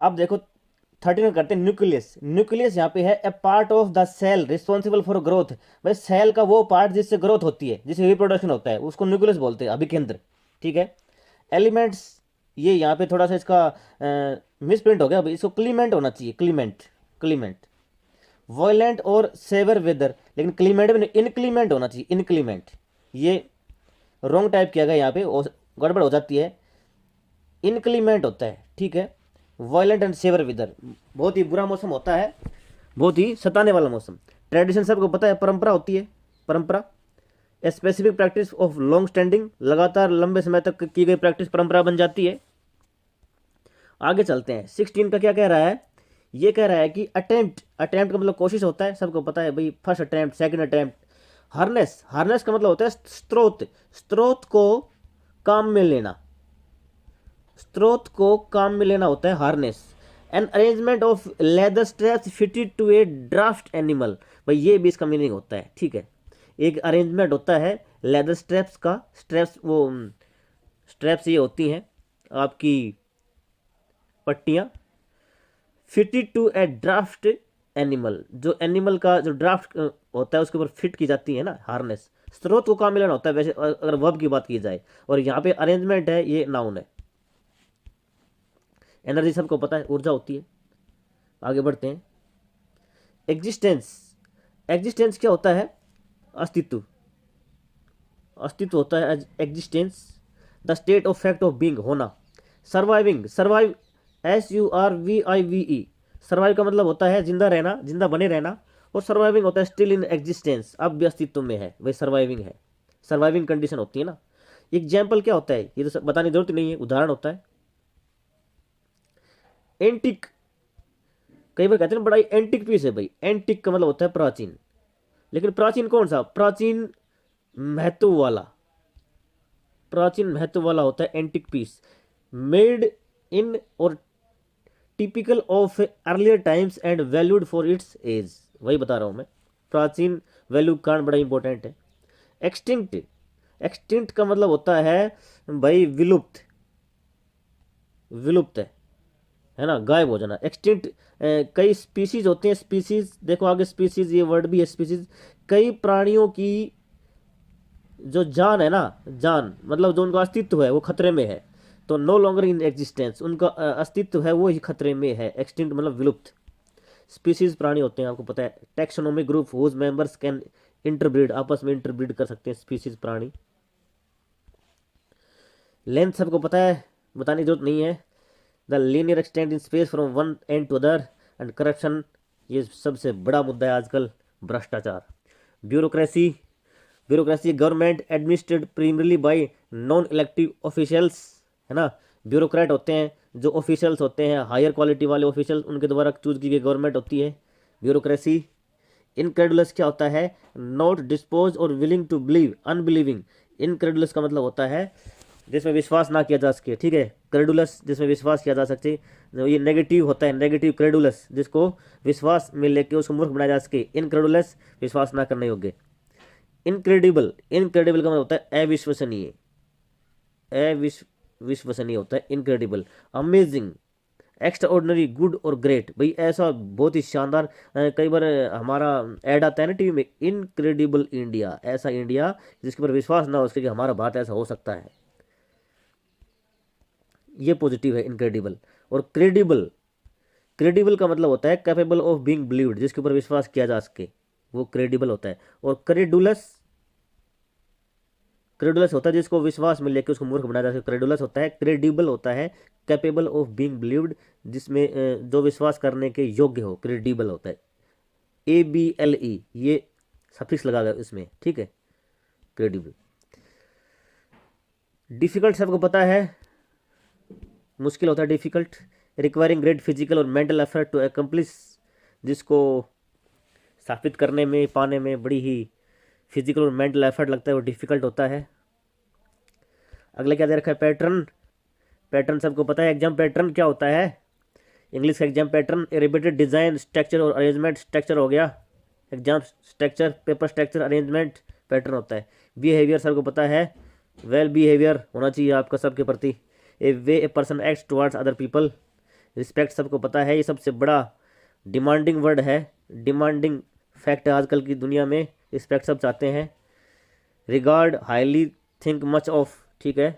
अब देखो 13 करते हैं न्यूक्लियस। न्यूक्लियस यहाँ पे है a part of the cell responsible for growth. भाई सेल का वो पार्ट जिससे ग्रोथ होती है, जिससे रिप्रोडक्शन होता है, उसको न्यूक्लियस बोलते हैं अभिकेंद्र। ठीक है। एलिमेंट्स, ये यहाँ पे थोड़ा सा इसका मिस प्रिंट हो गया, अभी इसको क्लीमेंट होना चाहिए, क्लीमेंट, क्लीमेंट। वॉयलेंट और सेवर वेदर, लेकिन क्लीमेंट में इनक्लीमेंट होना चाहिए, इनक्लीमेंट। ये रॉन्ग टाइप किया गया यहाँ पे, गड़बड़ हो जाती है, इनक्लीमेंट होता है। ठीक है। वायलेंट एंड सेवर वेदर, बहुत ही बुरा मौसम होता है, बहुत ही सताने वाला मौसम। ट्रेडिशन सबको पता है, परंपरा होती है, परंपरा। A specific practice of long standing, लगातार लंबे समय तक की गई प्रैक्टिस परंपरा बन जाती है। आगे चलते हैं। 16 का क्या कह रहा है? ये कह रहा है कि अटेम्प्ट, अटेम्प्ट का मतलब कोशिश होता है, सबको पता है भाई, first attempt, second attempt. Harness, harness का मतलब होता है स्रोत, स्रोत को काम में लेना, स्रोत को काम में लेना होता है harness. An arrangement of leather straps fitted to a draught animal, भाई ये भी इसका मीनिंग होता है। ठीक है। एक अरेंजमेंट होता है लेदर स्ट्रैप्स का, स्ट्रैप्स वो स्ट्रैप्स ये होती हैं आपकी पट्टियाँ, fitted to a draught animal, जो एनिमल का जो ड्राफ्ट होता है उसके ऊपर फिट की जाती है ना हार्नेस। स्रोत को काम मिलाना होता है वैसे अगर वर्ब की बात की जाए, और यहाँ पे अरेंजमेंट है, ये नाउन है। एनर्जी सबको पता है, ऊर्जा होती है। आगे बढ़ते हैं। एग्जिस्टेंस, एग्जिस्टेंस क्या होता है? अस्तित्व, अस्तित्व होता है existence. The state of fact of being, होना। सर्वाइविंग, सर्वाइव, SURVIVE, सर्वाइव का मतलब होता है जिंदा रहना, जिंदा बने रहना। और सर्वाइविंग होता है स्टिल इन एग्जिस्टेंस, अब भी अस्तित्व में है, वही सर्वाइविंग है, सर्वाइविंग कंडीशन होती है ना। एग्जाम्पल क्या होता है, ये तो बताने की जरूरत नहीं है, उदाहरण होता है। एंटिक, कई बार कहते हैं बड़ा एंटिक पीस है, भाई एंटिक का मतलब होता है प्राचीन, लेकिन प्राचीन कौन सा? प्राचीन महत्व वाला, प्राचीन महत्व वाला होता है antique piece. Made in or typical of earlier times and valued for its age, वही बता रहा हूँ मैं, प्राचीन वैल्यू कारण बड़ा इंपॉर्टेंट है। एक्सटिंक्ट, एक्सटिंक्ट का मतलब होता है भाई विलुप्त, विलुप्त है ना, गायब हो जाना। एक्सटिंक्ट कई स्पीसीज होते हैं, स्पीसीज देखो आगे, स्पीसीज ये वर्ड भी है, स्पीसीज। कई प्राणियों की जो जान है ना, जान मतलब जो उनका अस्तित्व है वो खतरे में है, तो नो लॉन्गर इन एग्जिस्टेंस, उनका अस्तित्व है वो ही खतरे में है। एक्सटिंक्ट मतलब विलुप्त। स्पीसीज प्राणी होते हैं, आपको पता है। Taxonomic group whose members can interbreed, आपस में इंटरब्रीड कर सकते हैं स्पीसीज प्राणी। लेंथ सबको पता है, बताने की जरूरत नहीं है। The linear extend in space from one end to other, and corruption, ये सबसे बड़ा मुद्दा है आजकल, भ्रष्टाचार। Bureaucracy, bureaucracy government administered primarily by non elective officials, है ना। ब्यूरोक्रेट होते हैं जो ऑफिशियल्स होते हैं, हायर क्वालिटी वाले ऑफिशियल, उनके द्वारा चूज की गई गवर्नमेंट होती है ब्यूरोक्रेसी। इनक्रेडुलस क्या होता है? Not dispose or willing to believe, unbelieving. Incredulous का मतलब होता है जिसमें विश्वास ना किया जा सके, ठीक है। क्रेडुलस जिसमें विश्वास किया जा सकते, ये नेगेटिव होता है, नेगेटिव क्रेडुलस, जिसको विश्वास में लेके उसको मूर्ख बनाया जा सके। इनक्रेडुलस विश्वास ना करने योग्य। इनक्रेडिबल, इनक्रेडिबल का मतलब होता है अविश्वसनीय, अविश्वसनीय होता है incredible. Amazing, extra ordinary, good और ग्रेट, भाई ऐसा बहुत ही शानदार। कई बार हमारा ऐड आता है ना टीवी में, इनक्रेडिबल इंडिया, ऐसा इंडिया जिसके ऊपर विश्वास ना हो उसके कि हमारा भारत ऐसा हो सकता है, ये पॉजिटिव है इनक्रेडिबल। और क्रेडिबल, क्रेडिबल का मतलब होता है कैपेबल ऑफ बीइंग बिलीव्ड, जिसके ऊपर विश्वास किया जा सके, वो क्रेडिबल होता है। और क्रेडुलस, क्रेडुलस होता है जिसको विश्वास में लेके उसको मूर्ख बनाया जा सके, क्रेडुलस होता है। क्रेडिबल होता है कैपेबल ऑफ बीइंग बिलीव्ड, जिसमें जो विश्वास करने के योग्य हो, क्रेडिबल होता है। ABLE, ये सफिक्स लगा गया इसमें, ठीक है, क्रेडिबल। डिफिकल्ट सबको पता है, मुश्किल होता है डिफिकल्ट। रिक्वायरिंग ग्रेट फिजिकल और मेंटल एफर्ट टू अकम्प्लिश, जिसको स्थापित करने में, पाने में बड़ी ही फिजिकल और मेंटल एफर्ट लगता है, वो डिफिकल्ट होता है। अगले क्या दे रखा है? पैटर्न, पैटर्न सबको पता है। एग्जाम पैटर्न क्या होता है? इंग्लिश का exam pattern repeated design, structure और अरेंजमेंट। स्ट्रक्चर हो गया exam structure, paper structure, arrangement pattern होता है। बिहेवियर सबको पता है, वेल बिहेवियर होना चाहिए आपका सबके प्रति। A way a person acts towards other people, respect सबको पता है, ये सबसे बड़ा डिमांडिंग वर्ड है, डिमांडिंग फैक्ट है आजकल की दुनिया में, रिस्पेक्ट सब चाहते हैं। Regard, highly, think much of, ठीक है,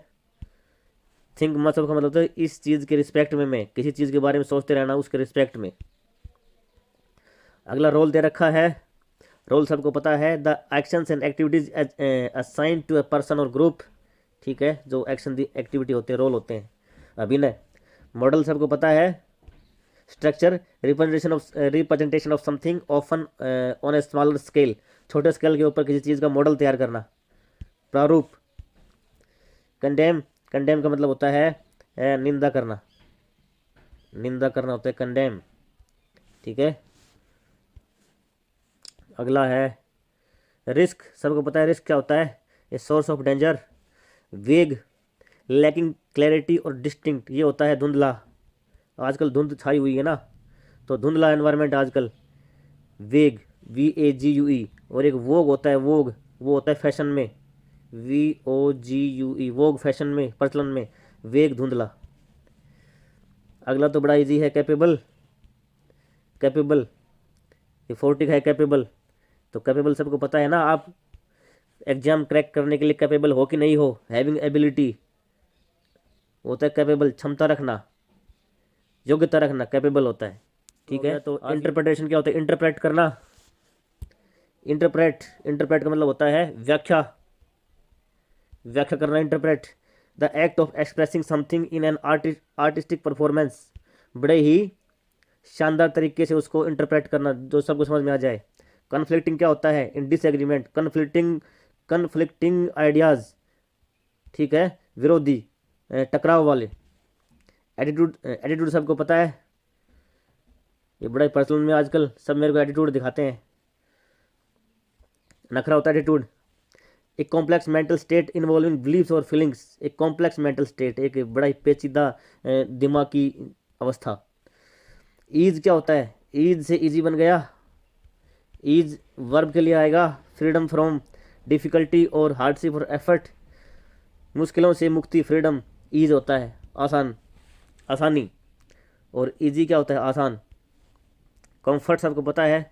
थिंक मच ऑफ का मतलब होता है इस चीज़ के रिस्पेक्ट में, मैं किसी चीज़ के बारे में सोचते रहना उसके रिस्पेक्ट में। अगला रोल दे रखा है, रोल सबको पता है, the actions and activities assign to a person or group, ठीक है, जो एक्शन दी एक्टिविटी होते हैं रोल होते हैं। अभिनय, मॉडल सबको पता है, structure, representation of something often on a smaller scale, छोटे स्केल के ऊपर किसी चीज़ का मॉडल तैयार करना। प्रारूप, कंडेम, कंडेम का मतलब होता है निंदा करना, निंदा करना होता है कंडेम, ठीक है। अगला है रिस्क, सबको पता है रिस्क क्या होता है, ए सोर्स ऑफ डेंजर। वेग, लैकिंग क्लैरिटी और डिस्टिंक्ट, ये होता है धुंधला, आजकल धुंध छाई हुई है ना, तो धुंधला एनवायरनमेंट आजकल। वेग, VAGUE, और एक वोग होता है, वोग वो होता है फैशन में, VOGUE, वोग फैशन में, प्रचलन में, वेग धुंधला। अगला तो बड़ा इजी है, कैपेबल, कैपेबल, ये 40 है कैपेबल, तो कैपेबल सबको पता है ना, आप एग्जाम क्रैक करने के लिए कैपेबल हो कि नहीं हो, हैविंग एबिलिटी होता है कैपेबल, क्षमता रखना, योग्यता रखना कैपेबल होता है, ठीक है। तो इंटरप्रिटेशन क्या होता है, इंटरप्रेट करना, इंटरप्रेट, इंटरप्रेट का मतलब होता है व्याख्या, व्याख्या करना, interpret. The act of expressing something in an artistic performance, बड़े ही शानदार तरीके से उसको इंटरप्रेट करना जो सबको समझ में आ जाए। कन्फ्लिक्टिंग क्या होता है, इन डिसएग्रीमेंट, कन्फ्लिक्टिंग आइडियाज़, ठीक है, विरोधी टकराव वाले। एटीट्यूड, एटीट्यूड सबको पता है, ये बड़ा ही प्रचलन में आजकल, सब मेरे को एटीट्यूड दिखाते हैं, नखरा होता है एटीट्यूड। एक complex mental state involving beliefs और फीलिंग्स, एक कॉम्प्लेक्स मेंटल स्टेट, एक बड़ा ही पेचीदा दिमाग की अवस्था। ईज क्या होता है, ईज से इजी बन गया, ईज वर्ब के लिए आएगा, फ्रीडम फ्रॉम डिफ़िकल्टी और हार्डशिप और एफर्ट, मुश्किलों से मुक्ति, फ्रीडम, ईज होता है आसान, आसानी, और इजी क्या होता है आसान। कंफर्ट सबको पता है,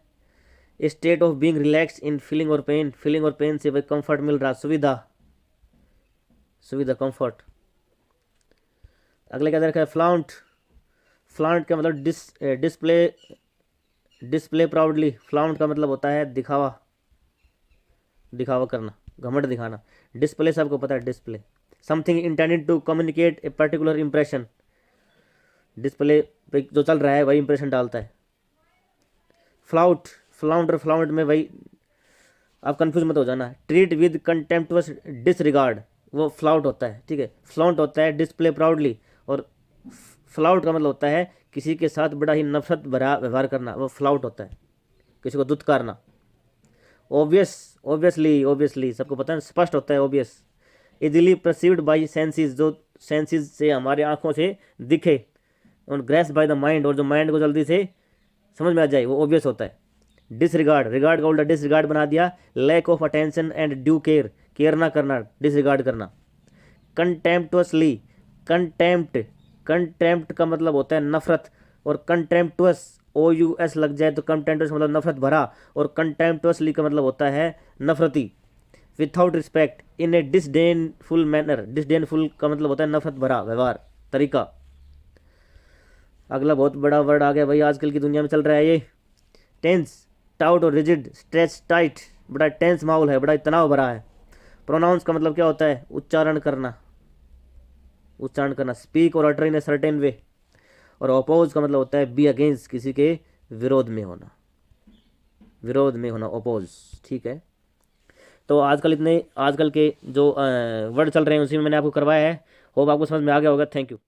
state of being relax in feeling और पेन, फीलिंग और पेन से भाई कंफर्ट मिल रहा, सुविधा, सुविधा कंफर्ट। अगले क्या दे रखा है, फ्लाउंट, फ्लाउंट का मतलब डिस्प्ले, डिस्प्ले प्राउडली, फ्लाउंट का मतलब होता है दिखावा, दिखावा करना, घमंड दिखाना। डिस्प्ले सबको पता है, display, something intended to communicate a particular impression, display पे जो चल रहा है वही इंप्रेशन डालता है। फ्लाउट, फ्लाउंट और फ्लाउंट में वही, आप कंफ्यूज मत हो जाना। ट्रीट विद कंटेम्प्टुअस डिसरिगार्ड, वो फ्लाउट होता है, ठीक है। फ्लाउंट होता है डिस्प्ले प्राउडली, और फ्लाउट का मतलब होता है किसी के साथ बड़ा ही नफरत भरा व्यवहार करना, वो फ्लाउट होता है, किसी को दुत्कारना। ऑब्वियस, ऑब्वियसली, ऑब्वियसली सबको पता है, स्पष्ट होता है obvious. Easily perceived by senses, जो सेंसेस से हमारे आंखों से दिखे, और ग्रेस्ड बाय द माइंड, और जो माइंड को जल्दी से समझ में आ जाए, वो ऑब्वियस होता है। डिसरिगार्ड, रिगार्ड का उल्टा डिसरिगार्ड बना दिया, lack of attention and due care, care ना करना, डिसरिगार्ड करना। कंटेम्प्टुअसली, कंटेम्प्ट, कंटेम्प्ट का मतलब होता है नफरत, और कंटेम्प्टुअस OUS लग जाए तो कंटेम्प्टुअस मतलब नफरत भरा, और कंटेम्प्टुअसली का मतलब होता है नफरती। विथआउट रिस्पेक्ट, इन ए डिसडेनफुल मैनर, डिसडेनफुल का मतलब होता है नफरत भरा व्यवहार, तरीका। अगला बहुत बड़ा वर्ड आ गया भाई, आजकल की दुनिया में चल रहा है ये, टेंस, टाउट और रिजिड, स्ट्रेच, टाइट, बड़ा टेंस माहौल है, बड़ा तनाव भरा है। प्रोनाउंस का मतलब क्या होता है, उच्चारण करना, उच्चारण करना। स्पीक और अटर इन ए सर्टेन वे, और अपोज का मतलब होता है बी अगेंस्ट, किसी के विरोध में होना, विरोध में होना, अपोज, ठीक है। तो आजकल इतने, आजकल के जो वर्ड चल रहे हैं उसी में मैंने आपको करवाया है, होप आपको समझ में आ गया होगा। Thank you.